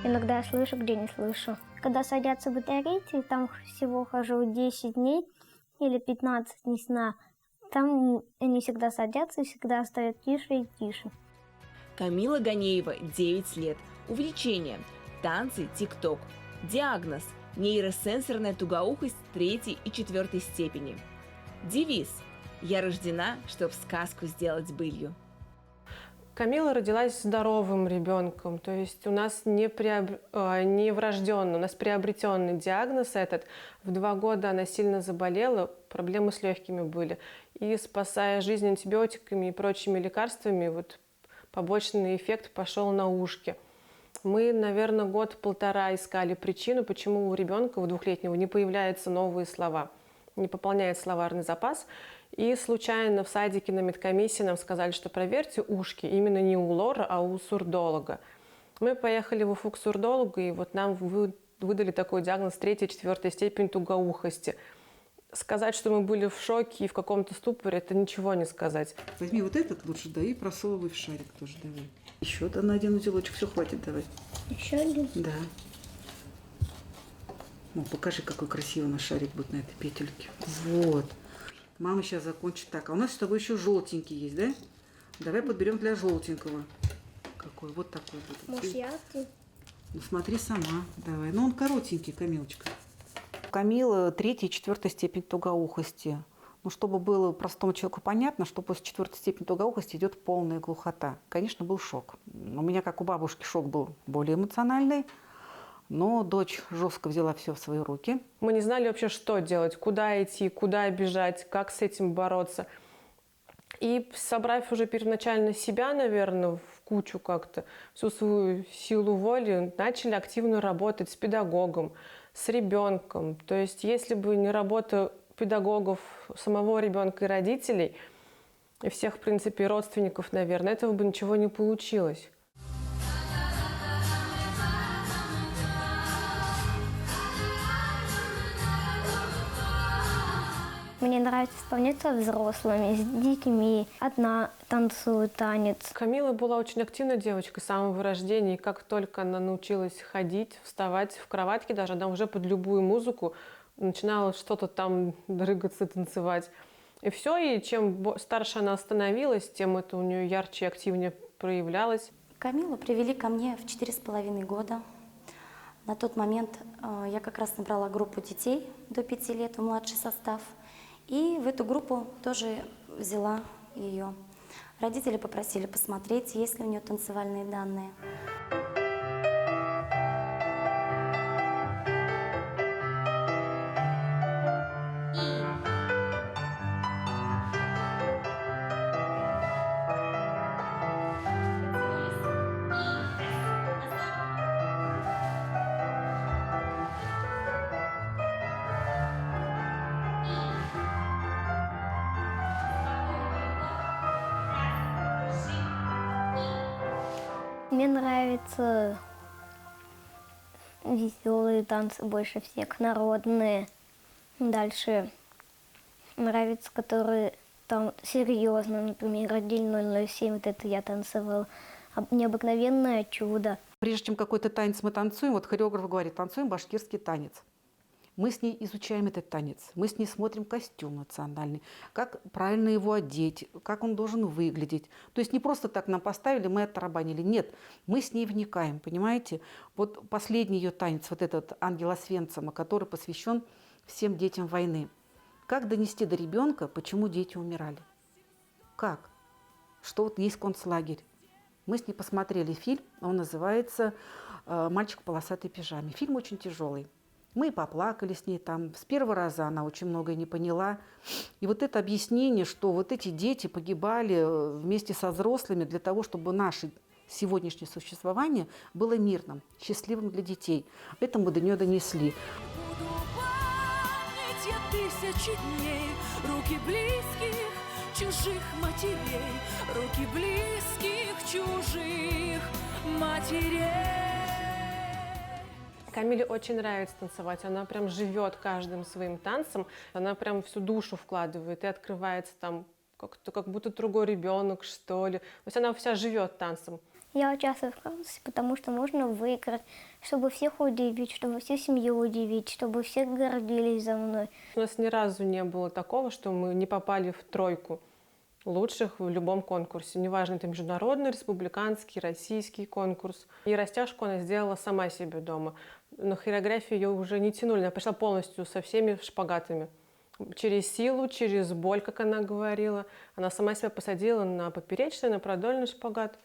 Иногда я слышу, где не слышу. Когда садятся батарейки, там всего хожу 10 дней или 15, не знаю. Там они всегда садятся и всегда стают тише и тише. Камила Ганеева, 9 лет. Увлечение – танцы, тик-ток. Диагноз – нейросенсорная тугоухость 3 и 4 степени. Девиз – «Я рождена, чтоб сказку сделать былью». Камила родилась здоровым ребенком, то есть у нас не врожденный, у нас приобретенный диагноз этот. В 2 года она сильно заболела, проблемы с легкими были. И спасая жизнь антибиотиками и прочими лекарствами, вот побочный эффект пошел на ушки. Мы, наверное, 1-1,5 искали причину, почему у ребенка, у 2-летнего, не появляются новые слова, не пополняет словарный запас. И случайно в садике на медкомиссии нам сказали, что проверьте ушки именно не у лора, а у сурдолога. Мы поехали в Уфу к сурдологу, и вот нам выдали такой диагноз 3-4 степень тугоухости. Сказать, что мы были в шоке и в каком-то ступоре, это ничего не сказать. Возьми вот этот лучше, да, и просовывай в шарик тоже давай. Еще на один узелочек, все, хватит давай. Еще один? Да. Ну, покажи, какой красивый наш шарик будет на этой петельке. Вот. Мама сейчас закончит. Так, а у нас с тобой еще желтенький есть, да? Давай подберем для желтенького. Какой? Вот такой будет. Может, яркий? Ну, смотри сама. Давай. Ну, он коротенький, Камилочка. Камила 3-4 степень тугоухости. Ну, чтобы было простому человеку понятно, что после 4 степени тугоухости идет полная глухота. Конечно, был шок. У меня, как у бабушки, шок был более эмоциональный. Но дочь жестко взяла все в свои руки. Мы не знали вообще, что делать, куда идти, куда бежать, как с этим бороться. И собрав уже первоначально себя, наверное, в кучу как-то, всю свою силу воли, начали активно работать с педагогом, с ребенком. То есть если бы не работа педагогов, самого ребенка и родителей, и всех, в принципе, родственников, наверное, этого бы ничего не получилось. Мне нравится исполнять со взрослыми, с детьми. Одна танцую танец. Камила была очень активной девочкой с самого рождения. И как только она научилась ходить, вставать в кроватке даже, она уже под любую музыку начинала что-то там дрыгаться, танцевать. И все, и чем старше она становилась, тем это у нее ярче и активнее проявлялось. Камилу привели ко мне в 4,5 года. На тот момент я как раз набрала группу детей до 5 лет в младший состав. И в эту группу тоже взяла ее. Родители попросили посмотреть, есть ли у нее танцевальные данные. Мне нравятся веселые танцы больше всех, народные. Дальше нравятся, которые там серьезно, например, 1.007, вот это я танцевала. Необыкновенное чудо. Прежде чем какой-то танец мы танцуем, вот хореограф говорит, танцуем башкирский танец. Мы с ней изучаем этот танец, мы с ней смотрим костюм национальный, как правильно его одеть, как он должен выглядеть. То есть не просто так нам поставили, мы оттарабанили. Нет, мы с ней вникаем, понимаете? Вот последний ее танец, вот этот «Ангел Освенцима», который посвящен всем детям войны. Как донести до ребенка, почему дети умирали? Как? Что вот есть концлагерь. Мы с ней посмотрели фильм, он называется «Мальчик в полосатой пижаме». Фильм очень тяжелый. Мы поплакали с ней там. С первого раза она очень многое не поняла. И вот это объяснение, что вот эти дети погибали вместе со взрослыми для того, чтобы наше сегодняшнее существование было мирным, счастливым для детей. Это мы до нее донесли. Буду помнить я 1000 дней, руки близких, чужих матерей, руки близких, чужих матерей. Камиле очень нравится танцевать, она прям живет каждым своим танцем, она прям всю душу вкладывает и открывается там как будто другой ребенок, что ли. То есть она вся живет танцем. Я участвую в конкурсе, потому что можно выиграть, чтобы всех удивить, чтобы всю семью удивить, чтобы все гордились за мной. У нас ни разу не было такого, что мы не попали в тройку лучших в любом конкурсе. Неважно, это международный, республиканский, российский конкурс. И растяжку она сделала сама себе дома. На хореографию ее уже не тянули, она пошла полностью со всеми шпагатами. Через силу, через боль, как она говорила. Она сама себя посадила на поперечный, на продольный шпагат.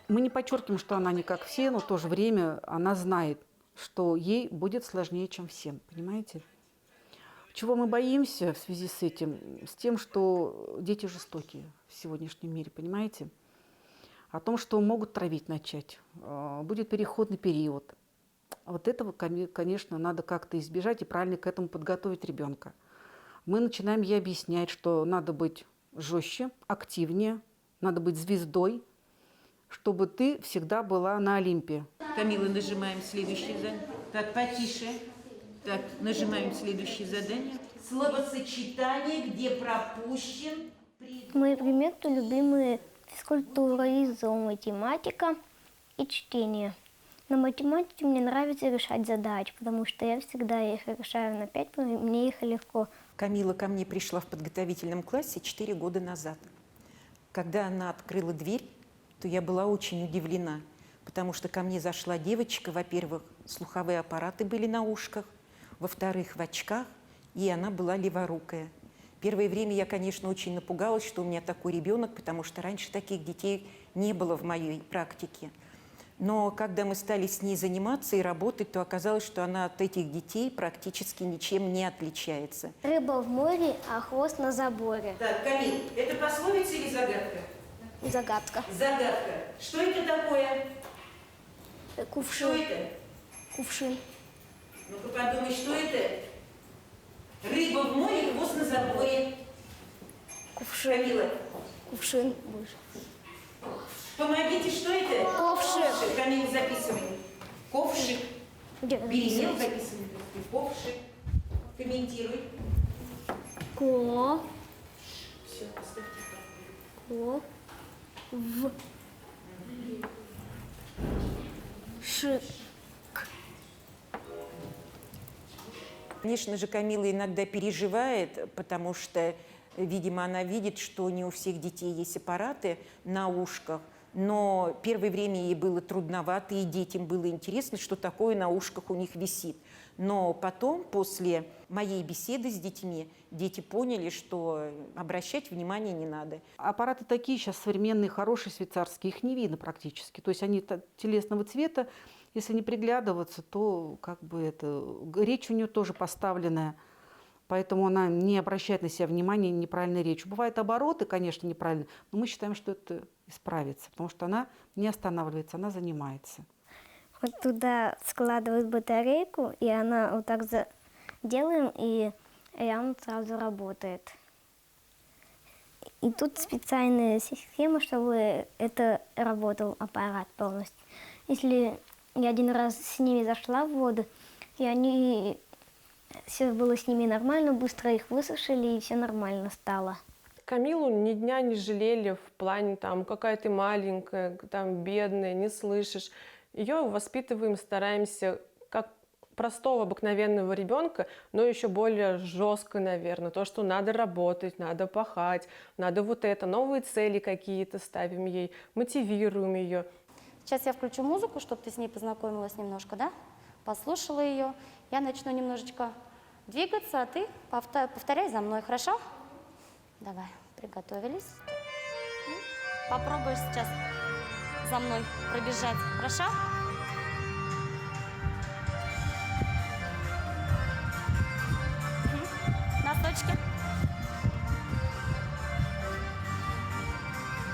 Мы не подчеркиваем, что она не как все, но в то же время она знает, что ей будет сложнее, чем всем, понимаете? Чего мы боимся в связи с этим? С тем, что дети жестокие в сегодняшнем мире, понимаете? О том, что могут травить начать, будет переходный период. Вот этого, конечно, надо как-то избежать и правильно к этому подготовить ребенка. Мы начинаем ей объяснять, что надо быть жестче, активнее, надо быть звездой, чтобы ты всегда была на Олимпе. Камила, нажимаем следующее задание. Так, потише. Так, нажимаем следующее задание. Словосочетание, где пропущен. Мои предметы любимые физкультура, язык, математика и чтение. На математике мне нравится решать задачи, потому что я всегда их решаю на 5, мне их легко. Камила ко мне пришла в подготовительном классе 4 года назад. Когда она открыла дверь, то я была очень удивлена, потому что ко мне зашла девочка, во-первых, слуховые аппараты были на ушках, во-вторых, в очках, и она была леворукая. Первое время я, конечно, очень напугалась, что у меня такой ребенок, потому что раньше таких детей не было в моей практике. Но когда мы стали с ней заниматься и работать, то оказалось, что она от этих детей практически ничем не отличается. Рыба в море, а хвост на заборе. Так, Камиль, это пословица или загадка? Загадка. Загадка. Что это такое? Кувшин. Что это? Кувшин. Ну-ка подумай, что это? Рыба в море, хвост на заборе. Кувшин. Камила. Кувшин больше. Помогите, что это? Ковшик. Камила, записывай. Ковшик. Бери мел, записывай. Ковшик. Комментируй. Ко. Все, оставьте. Ко. В. Ш. Конечно же, Камила иногда переживает, потому что, видимо, она видит, что не у всех детей есть аппараты на ушках. Но первое время ей было трудновато, и детям было интересно, что такое на ушках у них висит. Но потом, после моей беседы с детьми, дети поняли, что обращать внимание не надо. Аппараты такие сейчас современные, хорошие, швейцарские, их не видно практически. То есть они телесного цвета, если не приглядываться, то как бы это... Речь у нее тоже поставленная, поэтому она не обращает на себя внимания неправильной речью. Бывают обороты, конечно, неправильные, но мы считаем, что это исправится, потому что она не останавливается, она занимается. Вот туда складывают батарейку, и она вот так делаем, и он сразу работает. И тут специальная схема, чтобы это работал аппарат полностью. Если я один раз с ними зашла в воду, и все было с ними нормально, быстро их высушили, и все нормально стало. Камилу ни дня не жалели в плане, там, какая ты маленькая, там, бедная, не слышишь. Ее воспитываем, стараемся как простого, обыкновенного ребенка, но еще более жестко, наверное. То, что надо работать, надо пахать, надо вот это, новые цели какие-то ставим ей, мотивируем ее. Сейчас я включу музыку, чтобы ты с ней познакомилась немножко, да? Послушала ее. Я начну немножечко двигаться, а ты повторяй за мной, хорошо? Давай, приготовились. Попробуешь сейчас за мной пробежать, хорошо? Носочки.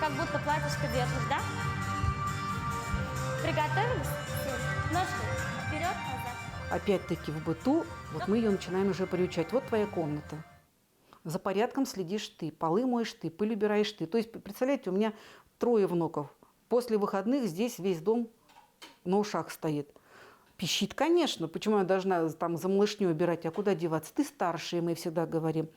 Как будто платьишко держишь, да? Приготовились? Ножки вперед, назад. Опять-таки в быту, вот мы ее начинаем уже приучать. Вот твоя комната. За порядком следишь ты, полы моешь ты, пыль убираешь ты. То есть, представляете, у меня 3 внуков. После выходных здесь весь дом на ушах стоит. Пищит, конечно. Почему я должна там за малышней убирать? А куда деваться? Ты старшая, мы всегда говорим.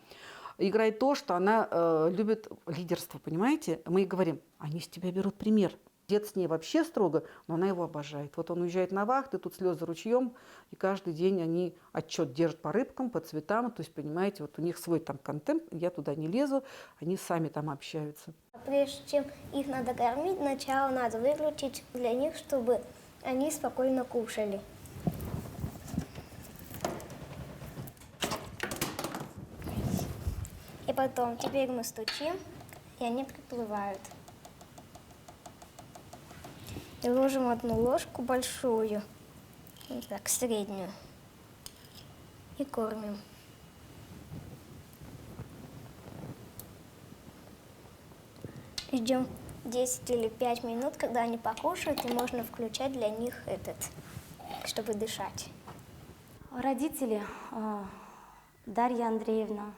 Играет то, что она любит лидерство, понимаете? Мы ей говорим, они с тебя берут пример. Дед с ней вообще строго, но она его обожает. Вот он уезжает на вахты, тут слезы ручьем, и каждый день они отчет держат по рыбкам, по цветам. То есть, понимаете, вот у них свой там контент, я туда не лезу, они сами там общаются. Прежде чем их надо кормить, сначала надо выключить для них, чтобы они спокойно кушали. И потом теперь мы стучим, и они приплывают. И ложим 1 ложку большую, вот так, среднюю, и кормим. Ждем 10 или 5 минут, когда они покушают, и можно включать для них чтобы дышать. Родители, Дарья Андреевна,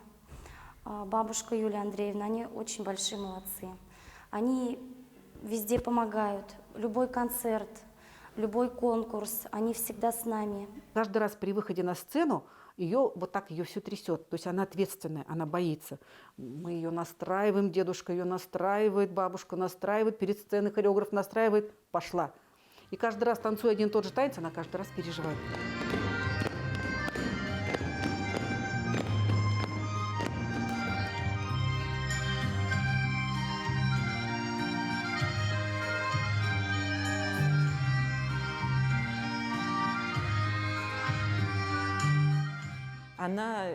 бабушка Юлия Андреевна, они очень большие молодцы. Они везде помогают. Любой концерт, любой конкурс, они всегда с нами. Каждый раз при выходе на сцену ее вот так ее все трясет. То есть она ответственная, она боится. Мы ее настраиваем, дедушка ее настраивает, бабушка настраивает, перед сценой хореограф настраивает, пошла. И каждый раз, танцуя один и тот же танец, она каждый раз переживает. Она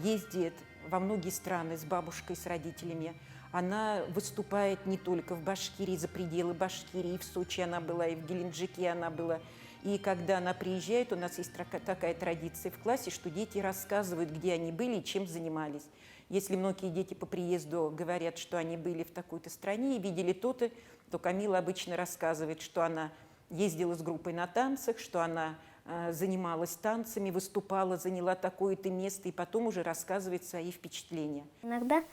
ездит во многие страны с бабушкой, с родителями. Она выступает не только в Башкирии, за пределы Башкирии. В Сочи она была, и в Геленджике она была. И когда она приезжает, у нас есть такая традиция в классе, что дети рассказывают, где они были и чем занимались. Если многие дети по приезду говорят, что они были в такой-то стране и видели то-то, то Камила обычно рассказывает, что она ездила с группой на танцах, что она занималась танцами, выступала, заняла такое-то место, и потом уже рассказывает свои впечатления. Иногда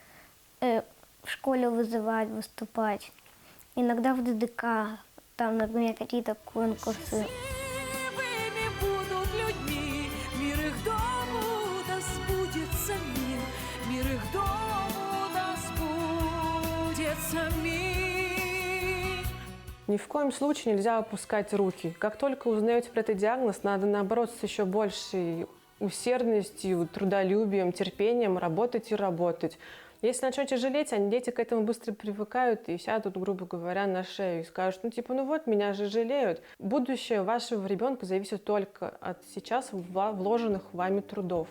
в школе вызывают выступать, иногда в ДДК, там, например, какие-то конкурсы. Счастливыми будут людьми, мир их дому да сбудется мир их дому да сбудется мир. Ни в коем случае нельзя опускать руки. Как только узнаете про этот диагноз, надо, наоборот, с еще большей усердностью, трудолюбием, терпением работать и работать. Если начнете жалеть, дети к этому быстро привыкают и сядут, грубо говоря, на шею и скажут, ну вот, меня же жалеют. Будущее вашего ребенка зависит только от сейчас вложенных вами трудов.